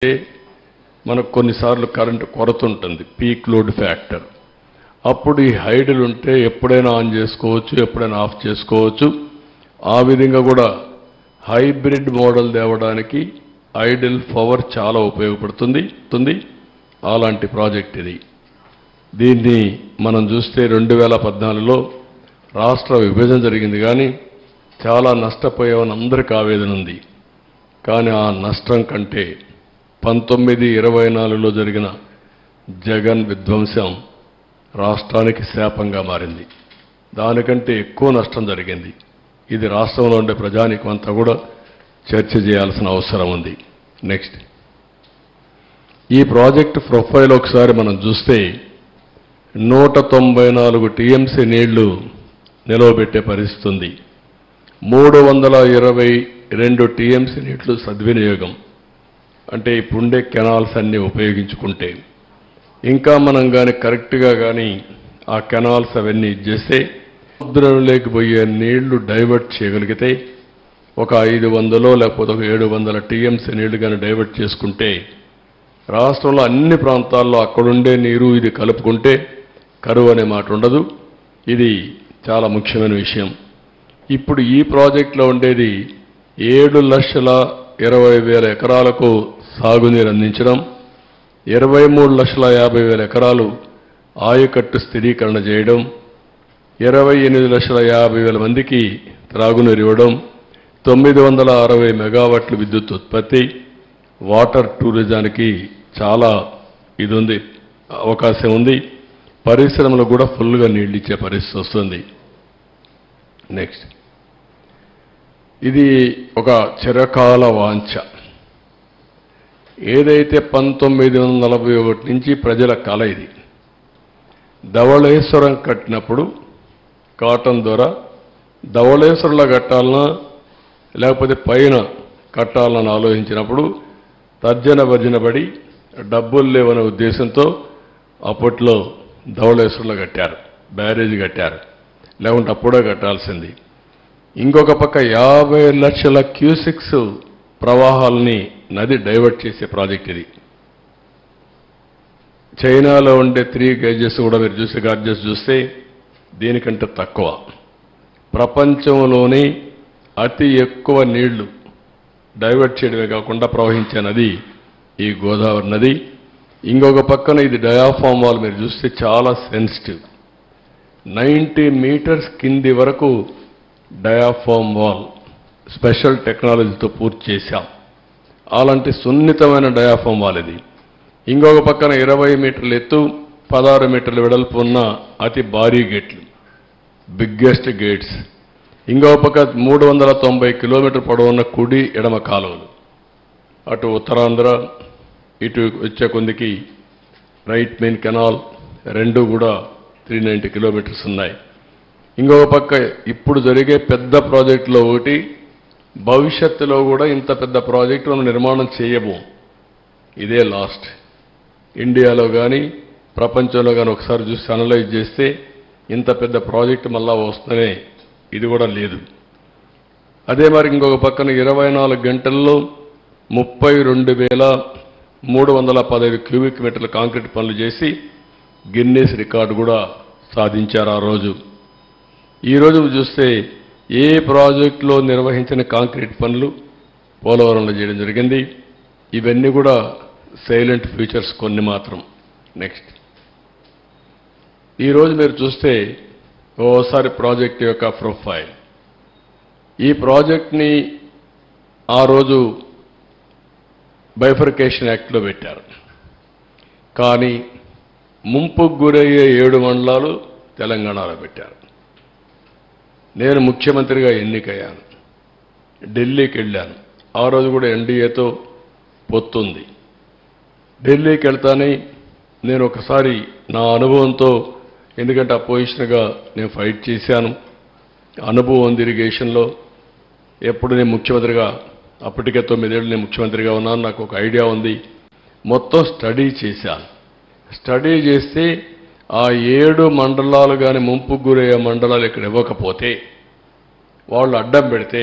మనకు కొన్నిసార్లు కరెంటు కొరత ఉంటుంది, పీక్ లోడ్ ఫ్యాక్టర్. అప్పుడు ఈ హైడల్ ఉంటే ఎప్పుడైనా ఆన్ చేసుకోవచ్చు, ఎప్పుడైనా ఆఫ్ చేసుకోవచ్చు. ఆ విధంగా కూడా హైబ్రిడ్ మోడల్ తేవడానికి ఐడిల్ పవర్ చాలా ఉపయోగపడుతుంది. అలాంటి ప్రాజెక్ట్ ఇది. దీన్ని మనం చూస్తే 2014లో రాష్ట్ర విభజన జరిగింది, కానీ చాలా నష్టపోయామని అందరికీ ఆవేదన ఉంది. కానీ ఆ నష్టం కంటే 1924లో జరిగిన జగన్ విధ్వంసం రాష్ట్రానికి శాపంగా మారింది. దానికంటే ఎక్కువ నష్టం జరిగింది. ఇది రాష్ట్రంలో ఉండే ప్రజానీకం అంతా కూడా చర్చ చేయాల్సిన అవసరం ఉంది. నెక్స్ట్, ఈ ప్రాజెక్టు ప్రొఫైల్ ఒకసారి మనం చూస్తే 194 టీఎంసీ నీళ్లు నిలవబెట్టే పరిస్థితి ఉంది. 322 టీఎంసీ నీళ్లు సద్వినియోగం. అంటే ఇప్పుడుండే కెనాల్స్ అన్నీ ఉపయోగించుకుంటే, ఇంకా మనం కానీ కరెక్ట్గా కానీ ఆ కెనాల్స్ అవన్నీ ఇచ్చేస్తే సముద్రంలోకి పోయే నీళ్లు డైవర్ట్ చేయగలిగితే ఒక 500 లేకపోతే ఒక 700 టీఎంసీ నీళ్లు కానీ డైవర్ట్ చేసుకుంటే రాష్ట్రంలో అన్ని ప్రాంతాల్లో అక్కడుండే నీరు ఇది కలుపుకుంటే కరువు అనే మాట ఉండదు. ఇది చాలా ముఖ్యమైన విషయం. ఇప్పుడు ఈ ప్రాజెక్టులో ఉండేది 7,20,000 ఎకరాలకు సాగునీరు అందించడం, 23,50,000 ఎకరాలు ఆయకట్టు స్థిరీకరణ చేయడం, 28,50,000 మందికి త్రాగునీరు ఇవ్వడం, 960 మెగావాట్ల విద్యుత్ ఉత్పత్తి, వాటర్ టూరిజానికి చాలా ఇది ఉంది, అవకాశం ఉంది. పరిశ్రమలు కూడా ఫుల్గా నీళ్ళు ఇచ్చే పరిస్థితి వస్తుంది. నెక్స్ట్, ఇది ఒక చిరకాల వాంఛ. ఏదైతే 1941 నుంచి ప్రజల కల ఇది. ధవళేశ్వరం కట్టినప్పుడు కాటన్ ద్వారా ధవళేశ్వరంలో కట్టాలన్నా లేకపోతే పైన కట్టాలని ఆలోచించినప్పుడు తర్జన భర్జనపడి డబ్బులు లేవనే ఉద్దేశంతో అప్పట్లో ధవళేశ్వరంలో కట్టారు, బ్యారేజ్ కట్టారు. లేకుంటే అప్పుడే కట్టాల్సింది. ఇంకొక పక్క 50 లక్షల క్యూసిక్స్ ప్రవాహాలని నది డైవర్ట్ చేసే ప్రాజెక్ట్ ఇది. చైనాలో ఉండే 3 గేజెస్ కూడా మీరు చూసే గార్జెస్ చూస్తే దీనికంటే తక్కువ. ప్రపంచంలోనే అతి ఎక్కువ నీళ్లు డైవర్ట్ చేయడమే కాకుండా ప్రవహించే నది ఈ గోదావరి నది. ఇంకొక పక్కన ఇది డయాఫామ్ వాల్ మీరు చూస్తే చాలా సెన్సిటివ్. 90 మీటర్స్ కింది వరకు డయాఫామ్ వాల్ స్పెషల్ టెక్నాలజీతో పూర్తి చేశాం. అలాంటి సున్నితమైన డయాఫామ్ వాల్ ఇది. ఇంకొక పక్కన 20 మీటర్ల ఎత్తు, 16 మీటర్ల వెడల్పు ఉన్న అతి భారీ గేట్లు, బిగ్గెస్ట్ గేట్స్. ఇంకొక పక్క 390 కిలోమీటర్ పొడవున్న కుడి ఎడమ కాలువలు. అటు ఉత్తరాంధ్ర ఇటు వచ్చే కొందికి రైట్ మెయిన్ కెనాల్ రెండు కూడా 390 కిలోమీటర్స్ ఉన్నాయి. ఇంకొక పక్క ఇప్పుడు జరిగే పెద్ద ప్రాజెక్టులో ఒకటి, భవిష్యత్తులో కూడా ఇంత పెద్ద ప్రాజెక్టు మనం నిర్మాణం చేయము. ఇదే లాస్ట్. ఇండియాలో కానీ ప్రపంచంలో కానీ ఒకసారి చూసి అనలైజ్ చేస్తే ఇంత పెద్ద ప్రాజెక్టు మళ్ళా వస్తూనే ఇది కూడా లేదు. అదే మరి ఇంకొక పక్కన 24 గంటల్లో 32,315 క్యూబిక్ మీటర్ల కాంక్రీట్ పనులు చేసి గిన్నెస్ రికార్డు కూడా సాధించారు ఆ రోజు. ఈరోజు చూస్తే ఏ ప్రాజెక్టులో నిర్వహించిన కాంక్రీట్ పనులు పోలవరంలో చేయడం జరిగింది. ఇవన్నీ కూడా సైలెంట్ ఫ్యూచర్స్ కొన్ని మాత్రం. నెక్స్ట్, ఈరోజు మీరు చూస్తే ఓసారి ప్రాజెక్ట్ యొక్క ప్రొఫైల్. ఈ ప్రాజెక్ట్ని ఆ రోజు బైఫర్కేషన్ యాక్ట్లో పెట్టారు. కానీ ముంపుకు గురయ్యే 7 మండలాలు తెలంగాణలో పెట్టారు. నేను ముఖ్యమంత్రిగా ఎన్నికయ్యాను, ఢిల్లీకి వెళ్ళాను. ఆ రోజు కూడా ఎన్డీఏతో పొత్తుంది. ఢిల్లీకి వెళ్తానే నేను ఒకసారి నా అనుభవంతో, ఎందుకంటే అపోజిషన్గా నేను ఫైట్ చేశాను, అనుభవం ఉంది ఇరిగేషన్లో. ఎప్పుడు నేను ముఖ్యమంత్రిగా, అప్పటికే 9 ఏళ్ళు నేను ముఖ్యమంత్రిగా ఉన్నాను, నాకు ఒక ఐడియా ఉంది. మొత్తం స్టడీ చేశాను. స్టడీ చేస్తే ఆ 7 మండలాలు కానీ ముంపుకు గురయ్యే మండలాలు ఇక్కడ ఇవ్వకపోతే, వాళ్ళు అడ్డం పెడితే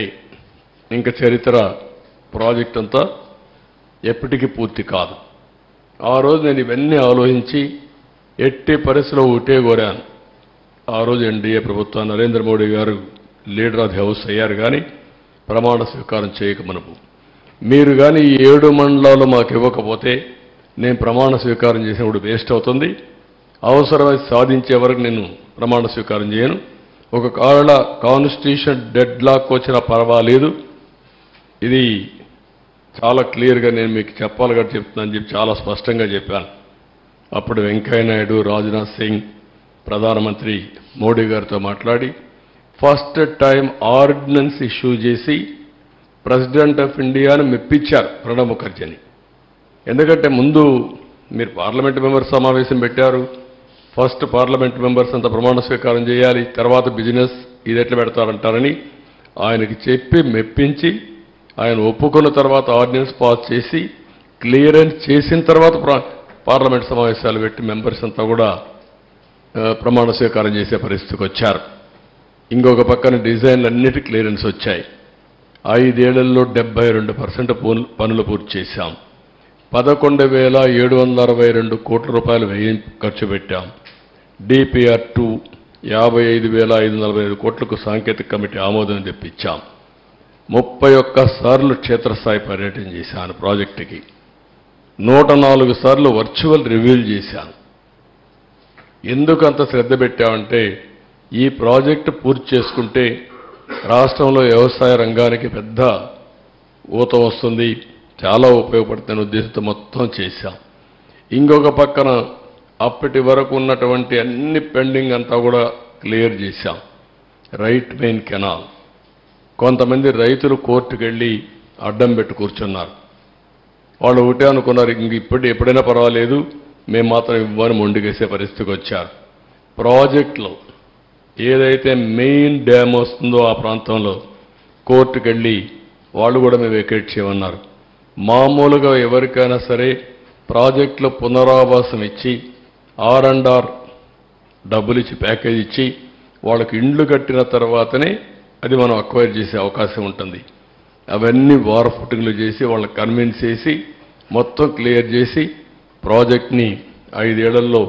ఇంకా చరిత్ర ప్రాజెక్ట్ అంతా ఎప్పటికీ పూర్తి కాదు. ఆ రోజు నేను ఇవన్నీ ఆలోచించి ఎట్టి పరిస్థితిలో ఒకటే కోరాను. ఆ రోజు ఎన్డీఏ ప్రభుత్వం నరేంద్ర మోడీ గారు లీడర్ ఆఫ్ ది హౌస్ అయ్యారు, కానీ ప్రమాణ స్వీకారం చేయక మునుపు మీరు కానీ ఈ 7 మండలాలు మాకు ఇవ్వకపోతే నేను ప్రమాణ స్వీకారం చేసినప్పుడు వేస్ట్ అవుతుంది. అవసరమై సాధించే వరకు నేను ప్రమాణ స్వీకారం చేయను. ఒక కాన్స్టిట్యూషన్ డెడ్ లాక్ వచ్చినా పర్వాలేదు, ఇది చాలా క్లియర్గా నేను మీకు చెప్పాలి కాబట్టి చెప్తున్నాను చెప్పి చాలా స్పష్టంగా చెప్పాను. అప్పుడు వెంకయ్యనాయుడు, రాజ్నాథ్ సింగ్, ప్రధానమంత్రి మోడీ గారితో మాట్లాడి ఫస్ట్ టైం ఆర్డినెన్స్ ఇష్యూ చేసి ప్రెసిడెంట్ ఆఫ్ ఇండియాను మెప్పించారు ప్రణబ్ ముఖర్జీని. ఎందుకంటే ముందు మీరు పార్లమెంట్ మెంబర్స్ సమావేశం పెట్టారు, ఫస్ట్ పార్లమెంట్ మెంబర్స్ అంతా ప్రమాణ స్వీకారం చేయాలి, తర్వాత బిజినెస్ ఇది ఎట్లా పెడతారంటారని ఆయనకి చెప్పి మెప్పించి ఆయన ఒప్పుకున్న తర్వాత ఆర్డినెన్స్ పాస్ చేసి క్లియరెన్స్ చేసిన తర్వాత పార్లమెంట్ సమావేశాలు పెట్టి మెంబర్స్ అంతా కూడా ప్రమాణ స్వీకారం చేసే పరిస్థితికి వచ్చారు. ఇంకొక పక్కన డిజైన్లన్నిటి క్లియరెన్స్ వచ్చాయి. 5 ఏళ్లలో 72% పనులు పూర్తి చేశాం. 11,762 కోట్ల రూపాయలు ఖర్చు పెట్టాం. DPR2 55,545 కోట్లకు సాంకేతిక కమిటీ ఆమోదం తెప్పించాం. 31 సార్లు క్షేత్రస్థాయి పర్యటన చేశాను ప్రాజెక్టుకి. 104 సార్లు వర్చువల్ రివ్యూలు చేశాను. ఎందుకు అంత శ్రద్ధ పెట్టామంటే ఈ ప్రాజెక్టు పూర్తి చేసుకుంటే రాష్ట్రంలో వ్యవసాయ రంగానికి పెద్ద ఊత వస్తుంది, చాలా ఉపయోగపడుతున్న ఉద్దేశంతో మొత్తం చేశాం. ఇంకొక పక్కన అప్పటి వరకు ఉన్నటువంటి అన్ని పెండింగ్ అంతా కూడా క్లియర్ చేశాం. రైట్ మెయిన్ కెనాల్ కొంతమంది రైతులు కోర్టుకు వెళ్ళి అడ్డం పెట్టి కూర్చున్నారు. వాళ్ళు ఒకటే అనుకున్నారు, ఎప్పుడైనా పర్వాలేదు మేము మాత్రం ఇవ్వని మొండిగేసే పరిస్థితికి వచ్చారు. ప్రాజెక్టులో ఏదైతే మెయిన్ డ్యామ్ వస్తుందో ఆ ప్రాంతంలో కోర్టుకు వెళ్ళి వాళ్ళు కూడా మేము వెకేట్ చేయమన్నారు. మామూలుగా ఎవరికైనా సరే ప్రాజెక్టులో పునరావాసం ఇచ్చి R&R డబ్బులు ఇచ్చి ప్యాకేజ్ ఇచ్చి వాళ్ళకి ఇండ్లు కట్టిన తర్వాతనే అది మనం అక్వైర్ చేసే అవకాశం ఉంటుంది. అవన్నీ వార్ ఫుటింగ్లు చేసి వాళ్ళని కన్విన్స్ చేసి మొత్తం క్లియర్ చేసి ప్రాజెక్ట్ని 5 ఏళ్లలో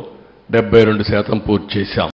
72% పూర్తి చేశాం.